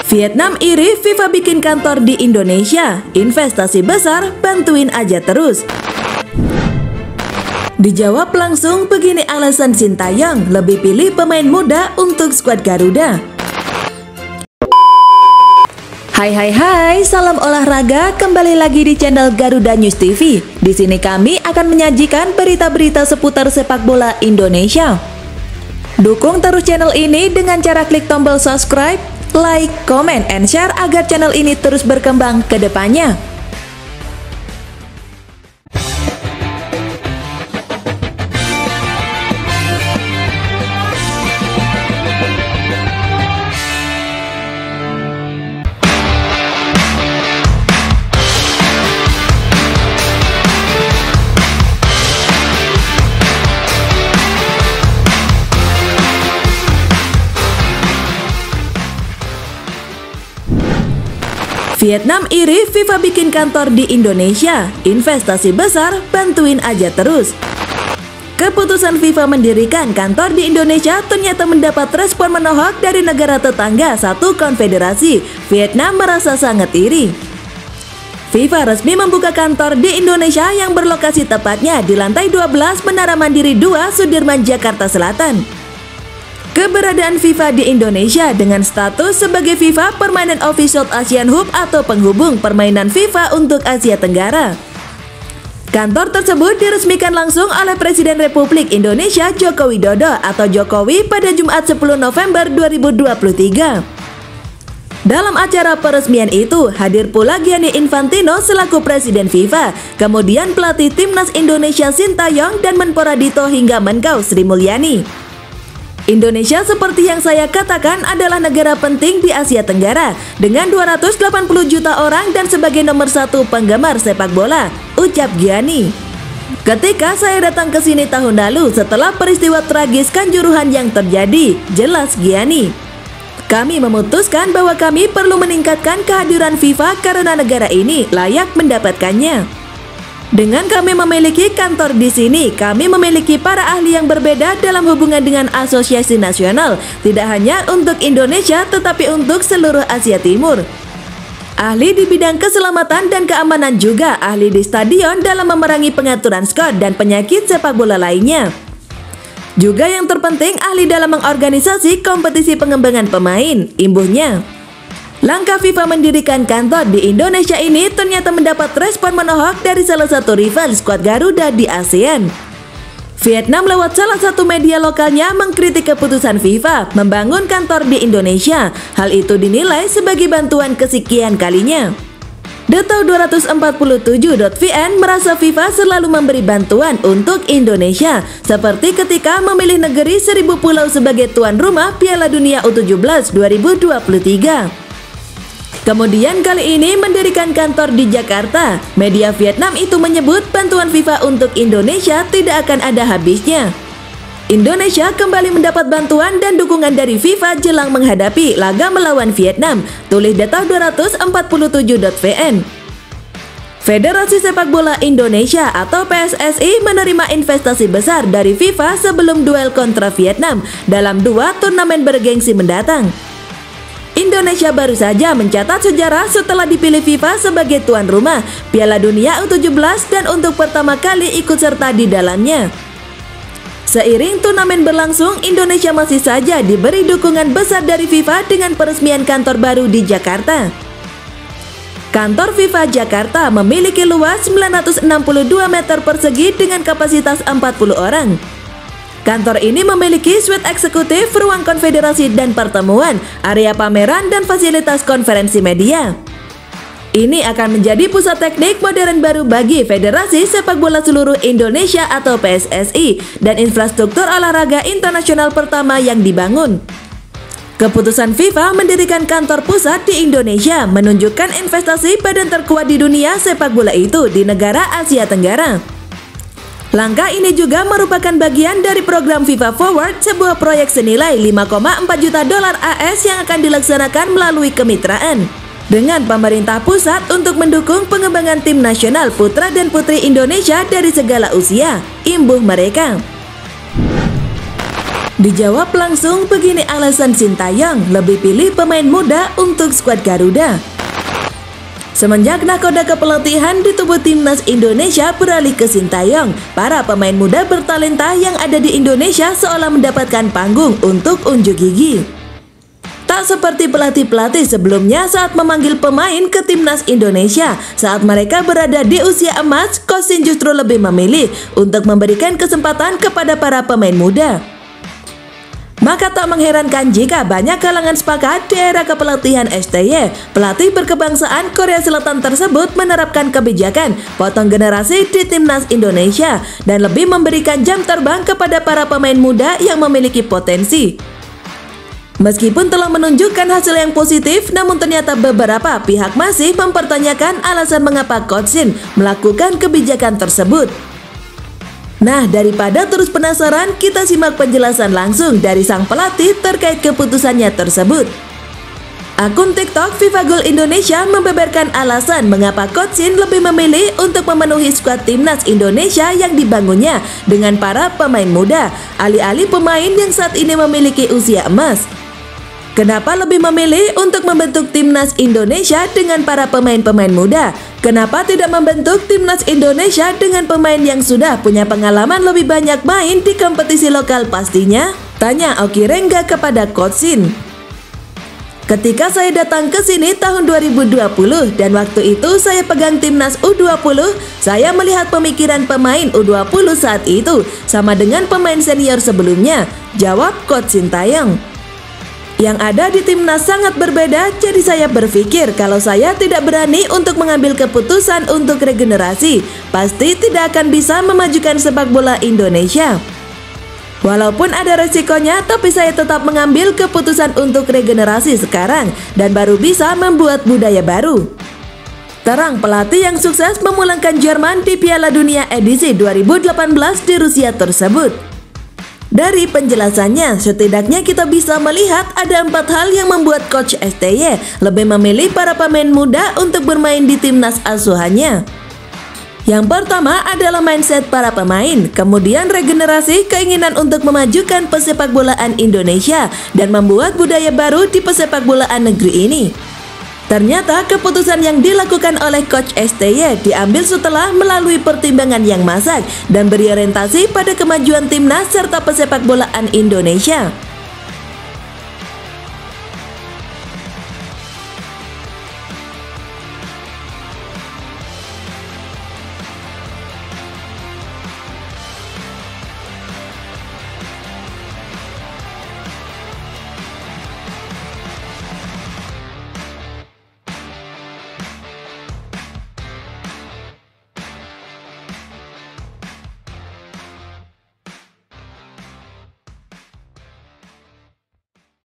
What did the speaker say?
Vietnam iri FIFA bikin kantor di Indonesia, investasi besar, bantuin aja terus. Dijawab langsung, begini alasan Sintayong lebih pilih pemain muda untuk skuad Garuda. Hai, salam olahraga, kembali lagi di channel Garuda News TV. Di sini kami akan menyajikan berita-berita seputar sepak bola Indonesia. Dukung terus channel ini dengan cara klik tombol subscribe, like, comment, and share agar channel ini terus berkembang ke depannya. Vietnam iri FIFA bikin kantor di Indonesia, investasi besar, bantuin aja terus. Keputusan FIFA mendirikan kantor di Indonesia ternyata mendapat respon menohok dari negara tetangga satu konfederasi. Vietnam merasa sangat iri. FIFA resmi membuka kantor di Indonesia yang berlokasi tepatnya di lantai 12 Menara Mandiri 2 Sudirman, Jakarta Selatan. Keberadaan FIFA di Indonesia dengan status sebagai FIFA Permanent Official Asian Hub atau penghubung permainan FIFA untuk Asia Tenggara. Kantor tersebut diresmikan langsung oleh Presiden Republik Indonesia Joko Widodo atau Jokowi pada Jumat 10 November 2023. Dalam acara peresmian itu, hadir pula Gianni Infantino selaku Presiden FIFA, kemudian pelatih Timnas Indonesia Sintayong dan Menpora Dito hingga Menkau Sri Mulyani. Indonesia seperti yang saya katakan adalah negara penting di Asia Tenggara dengan 280 juta orang dan sebagai nomor satu penggemar sepak bola, ucap Gianni. Ketika saya datang ke sini tahun lalu setelah peristiwa tragis Kanjuruhan yang terjadi, jelas Gianni. Kami memutuskan bahwa kami perlu meningkatkan kehadiran FIFA karena negara ini layak mendapatkannya. Dengan kami memiliki kantor di sini, kami memiliki para ahli yang berbeda dalam hubungan dengan asosiasi nasional, tidak hanya untuk Indonesia tetapi untuk seluruh Asia Timur. Ahli di bidang keselamatan dan keamanan juga ahli di stadion dalam memerangi pengaturan skor dan penyakit sepak bola lainnya. Juga yang terpenting ahli dalam mengorganisasi kompetisi pengembangan pemain, imbuhnya. Langkah FIFA mendirikan kantor di Indonesia ini ternyata mendapat respon menohok dari salah satu rival skuad Garuda di ASEAN. Vietnam lewat salah satu media lokalnya mengkritik keputusan FIFA membangun kantor di Indonesia. Hal itu dinilai sebagai bantuan kesekian kalinya. Detau247.vn merasa FIFA selalu memberi bantuan untuk Indonesia, seperti ketika memilih negeri 1000 pulau sebagai tuan rumah Piala Dunia U17 2023. Kemudian kali ini mendirikan kantor di Jakarta. Media Vietnam itu menyebut bantuan FIFA untuk Indonesia tidak akan ada habisnya. Indonesia kembali mendapat bantuan dan dukungan dari FIFA jelang menghadapi laga melawan Vietnam, tulis Detau247.vn. Federasi Sepak Bola Indonesia atau PSSI menerima investasi besar dari FIFA sebelum duel kontra Vietnam dalam 2 turnamen bergengsi mendatang. Indonesia baru saja mencatat sejarah setelah dipilih FIFA sebagai tuan rumah Piala Dunia U17 dan untuk pertama kali ikut serta di dalamnya. Seiring turnamen berlangsung, Indonesia masih saja diberi dukungan besar dari FIFA dengan peresmian kantor baru di Jakarta. Kantor FIFA Jakarta memiliki luas 962 meter persegi dengan kapasitas 40 orang. Kantor ini memiliki suite eksekutif, ruang konfederasi dan pertemuan, area pameran, dan fasilitas konferensi media. Ini akan menjadi pusat teknik modern baru bagi Federasi Sepak Bola Seluruh Indonesia atau PSSI dan infrastruktur olahraga internasional pertama yang dibangun. Keputusan FIFA mendirikan kantor pusat di Indonesia menunjukkan investasi badan terkuat di dunia sepak bola itu di negara Asia Tenggara. Langkah ini juga merupakan bagian dari program FIFA Forward, sebuah proyek senilai 5,4 juta dolar AS yang akan dilaksanakan melalui kemitraan dengan pemerintah pusat untuk mendukung pengembangan tim nasional putra dan putri Indonesia dari segala usia, imbuh mereka. Dijawab langsung, begini alasan Sintayong lebih pilih pemain muda untuk skuad Garuda. Semenjak nahkoda kepelatihan di tubuh timnas Indonesia beralih ke Sintayong, para pemain muda bertalenta yang ada di Indonesia seolah mendapatkan panggung untuk unjuk gigi. Tak seperti pelatih-pelatih sebelumnya saat memanggil pemain ke timnas Indonesia, saat mereka berada di usia emas, Coach Shin justru lebih memilih untuk memberikan kesempatan kepada para pemain muda. Maka tak mengherankan jika banyak kalangan sepakat di era kepelatihan STY, pelatih berkebangsaan Korea Selatan tersebut menerapkan kebijakan potong generasi di timnas Indonesia dan lebih memberikan jam terbang kepada para pemain muda yang memiliki potensi. Meskipun telah menunjukkan hasil yang positif, namun ternyata beberapa pihak masih mempertanyakan alasan mengapa Coach Shin melakukan kebijakan tersebut. Nah, daripada terus penasaran, kita simak penjelasan langsung dari sang pelatih terkait keputusannya tersebut. Akun TikTok FIFA Goal Indonesia membeberkan alasan mengapa Coach Shin lebih memilih untuk memenuhi skuad timnas Indonesia yang dibangunnya dengan para pemain muda, alih-alih pemain yang saat ini memiliki usia emas. Kenapa lebih memilih untuk membentuk timnas Indonesia dengan para pemain-pemain muda? Kenapa tidak membentuk timnas Indonesia dengan pemain yang sudah punya pengalaman lebih banyak main di kompetisi lokal pastinya? Tanya Oki Rengga kepada Coach Shin. Ketika saya datang ke sini tahun 2020 dan waktu itu saya pegang timnas U20, saya melihat pemikiran pemain U20 saat itu sama dengan pemain senior sebelumnya, jawab Coach Sintayong. Yang ada di timnas sangat berbeda, jadi saya berpikir kalau saya tidak berani untuk mengambil keputusan untuk regenerasi, pasti tidak akan bisa memajukan sepak bola Indonesia. Walaupun ada resikonya, tapi saya tetap mengambil keputusan untuk regenerasi sekarang dan baru bisa membuat budaya baru. Terang pelatih yang sukses memulangkan Jerman di Piala Dunia edisi 2018 di Rusia tersebut. Dari penjelasannya, setidaknya kita bisa melihat ada 4 hal yang membuat Coach STY lebih memilih para pemain muda untuk bermain di timnas asuhannya. Yang pertama adalah mindset para pemain, kemudian regenerasi, keinginan untuk memajukan pesepak bolaan Indonesia dan membuat budaya baru di pesepak bolaan negeri ini. Ternyata keputusan yang dilakukan oleh Coach STY diambil setelah melalui pertimbangan yang masak dan berorientasi pada kemajuan timnas serta pesepak bolaan Indonesia.